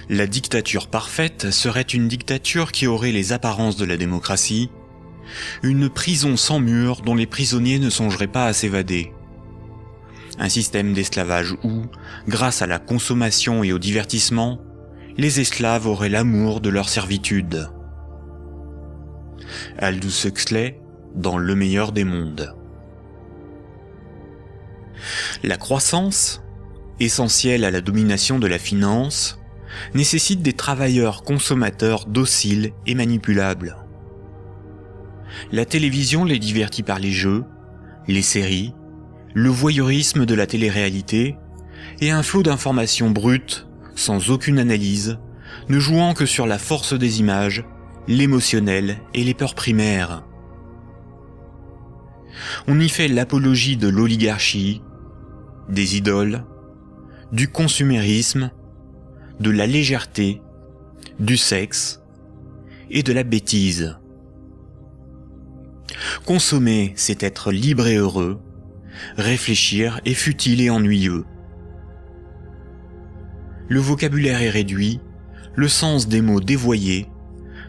La dictature parfaite serait une dictature qui aurait les apparences de la démocratie, une prison sans murs dont les prisonniers ne songeraient pas à s'évader. Un système d'esclavage où, grâce à la consommation et au divertissement, les esclaves auraient l'amour de leur servitude. Aldous Huxley, dans Le meilleur des mondes. La croissance, essentielle à la domination de la finance, nécessite des travailleurs consommateurs dociles et manipulables. La télévision les divertit par les jeux, les séries, le voyeurisme de la télé-réalité et un flot d'informations brutes, sans aucune analyse, ne jouant que sur la force des images, l'émotionnel et les peurs primaires. On y fait l'apologie de l'oligarchie, des idoles, du consumérisme, de la légèreté, du sexe et de la bêtise. Consommer, c'est être libre et heureux, réfléchir est futile et ennuyeux. Le vocabulaire est réduit, le sens des mots dévoyé,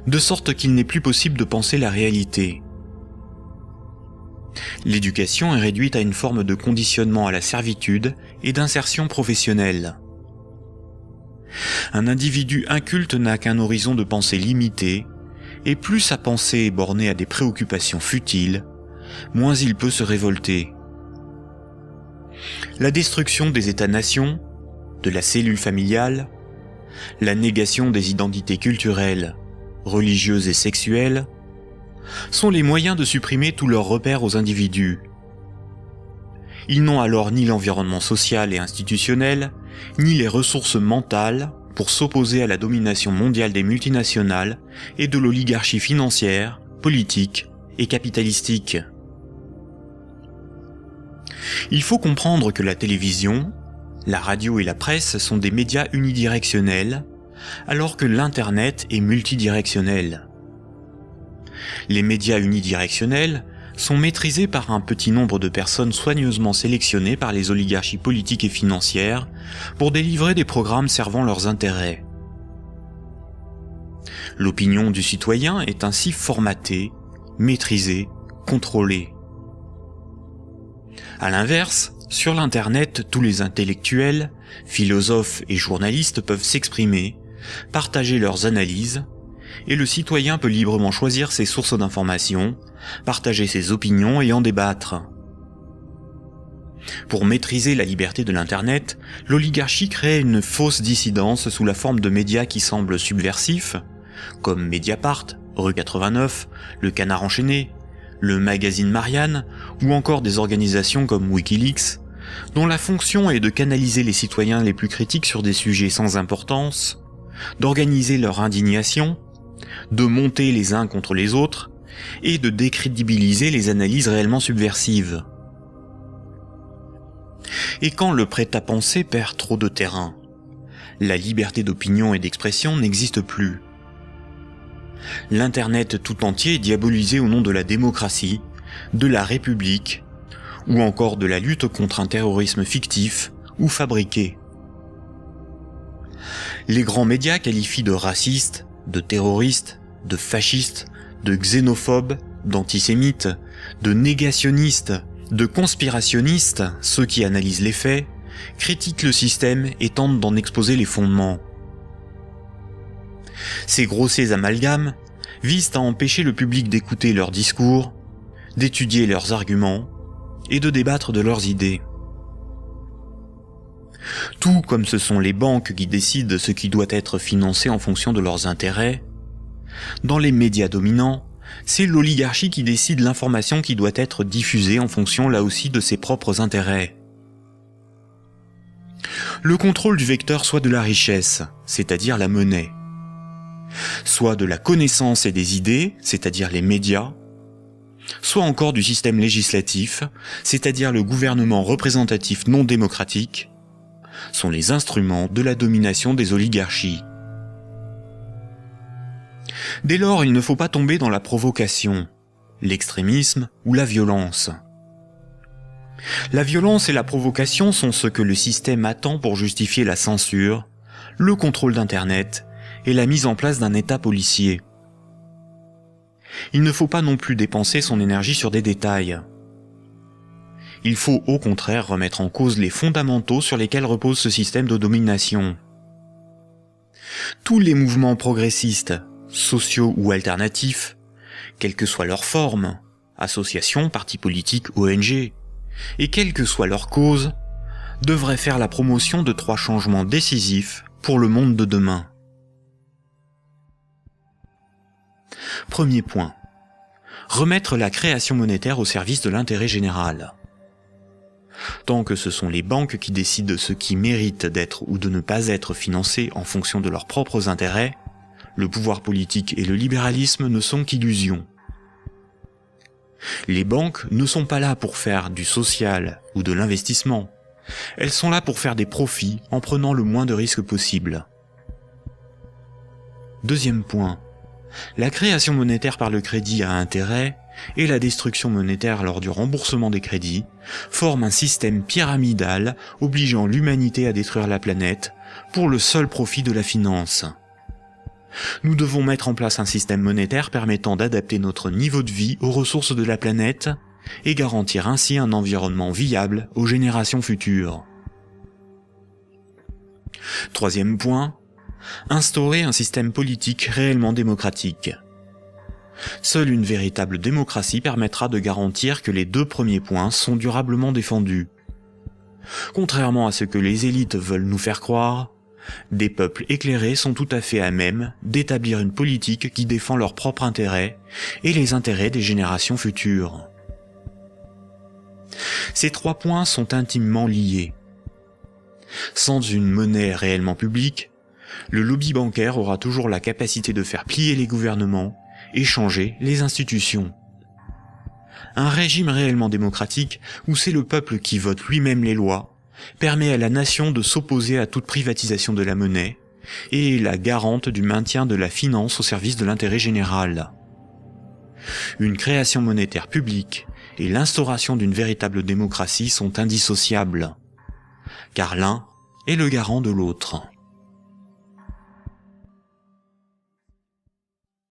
de sorte qu'il n'est plus possible de penser la réalité. L'éducation est réduite à une forme de conditionnement à la servitude et d'insertion professionnelle. Un individu inculte n'a qu'un horizon de pensée limité, et plus sa pensée est bornée à des préoccupations futiles, moins il peut se révolter. La destruction des États-nations, de la cellule familiale, la négation des identités culturelles, religieuses et sexuelles, sont les moyens de supprimer tous leurs repères aux individus. Ils n'ont alors ni l'environnement social et institutionnel, ni les ressources mentales pour s'opposer à la domination mondiale des multinationales et de l'oligarchie financière, politique et capitalistique. Il faut comprendre que la télévision, la radio et la presse sont des médias unidirectionnels, alors que l'Internet est multidirectionnel. Les médias unidirectionnels sont maîtrisés par un petit nombre de personnes soigneusement sélectionnées par les oligarchies politiques et financières pour délivrer des programmes servant leurs intérêts. L'opinion du citoyen est ainsi formatée, maîtrisée, contrôlée. À l'inverse, sur l'Internet, tous les intellectuels, philosophes et journalistes peuvent s'exprimer, partager leurs analyses, et le citoyen peut librement choisir ses sources d'information, partager ses opinions et en débattre. Pour maîtriser la liberté de l'Internet, l'oligarchie crée une fausse dissidence sous la forme de médias qui semblent subversifs, comme Mediapart, Rue 89, Le Canard enchaîné, le magazine Marianne, ou encore des organisations comme Wikileaks, dont la fonction est de canaliser les citoyens les plus critiques sur des sujets sans importance, d'organiser leur indignation, de monter les uns contre les autres, et de décrédibiliser les analyses réellement subversives. Et quand le prêt-à-penser perd trop de terrain, la liberté d'opinion et d'expression n'existe plus. L'Internet tout entier est diabolisé au nom de la démocratie, de la République, ou encore de la lutte contre un terrorisme fictif ou fabriqué. Les grands médias qualifient de racistes, de terroristes, de fascistes, de xénophobes, d'antisémites, de négationnistes, de conspirationnistes ceux qui analysent les faits, critiquent le système et tentent d'en exposer les fondements. Ces grossiers amalgames visent à empêcher le public d'écouter leurs discours, d'étudier leurs arguments et de débattre de leurs idées. Tout comme ce sont les banques qui décident ce qui doit être financé en fonction de leurs intérêts, dans les médias dominants, c'est l'oligarchie qui décide l'information qui doit être diffusée en fonction là aussi de ses propres intérêts. Le contrôle du vecteur soit de la richesse, c'est-à-dire la monnaie, soit de la connaissance et des idées, c'est-à-dire les médias, soit encore du système législatif, c'est-à-dire le gouvernement représentatif non démocratique, sont les instruments de la domination des oligarchies. Dès lors, il ne faut pas tomber dans la provocation, l'extrémisme ou la violence. La violence et la provocation sont ce que le système attend pour justifier la censure, le contrôle d'Internet et la mise en place d'un État policier. Il ne faut pas non plus dépenser son énergie sur des détails. Il faut au contraire remettre en cause les fondamentaux sur lesquels repose ce système de domination. Tous les mouvements progressistes, sociaux ou alternatifs, quelle que soit leur forme, associations, partis politiques, ONG, et quelle que soit leur cause, devraient faire la promotion de 3 changements décisifs pour le monde de demain. Premier point. Remettre la création monétaire au service de l'intérêt général. Tant que ce sont les banques qui décident de ce qui mérite d'être ou de ne pas être financé en fonction de leurs propres intérêts, le pouvoir politique et le libéralisme ne sont qu'illusions. Les banques ne sont pas là pour faire du social ou de l'investissement. Elles sont là pour faire des profits en prenant le moins de risques possible. Deuxième point. La création monétaire par le crédit à intérêt et la destruction monétaire lors du remboursement des crédits forment un système pyramidal obligeant l'humanité à détruire la planète pour le seul profit de la finance. Nous devons mettre en place un système monétaire permettant d'adapter notre niveau de vie aux ressources de la planète et garantir ainsi un environnement viable aux générations futures. Troisième point. Instaurer un système politique réellement démocratique. Seule une véritable démocratie permettra de garantir que les 2 premiers points sont durablement défendus. Contrairement à ce que les élites veulent nous faire croire, des peuples éclairés sont tout à fait à même d'établir une politique qui défend leurs propres intérêts et les intérêts des générations futures. Ces 3 points sont intimement liés. Sans une monnaie réellement publique, le lobby bancaire aura toujours la capacité de faire plier les gouvernements et changer les institutions. Un régime réellement démocratique, où c'est le peuple qui vote lui-même les lois, permet à la nation de s'opposer à toute privatisation de la monnaie et est la garante du maintien de la finance au service de l'intérêt général. Une création monétaire publique et l'instauration d'une véritable démocratie sont indissociables, car l'un est le garant de l'autre.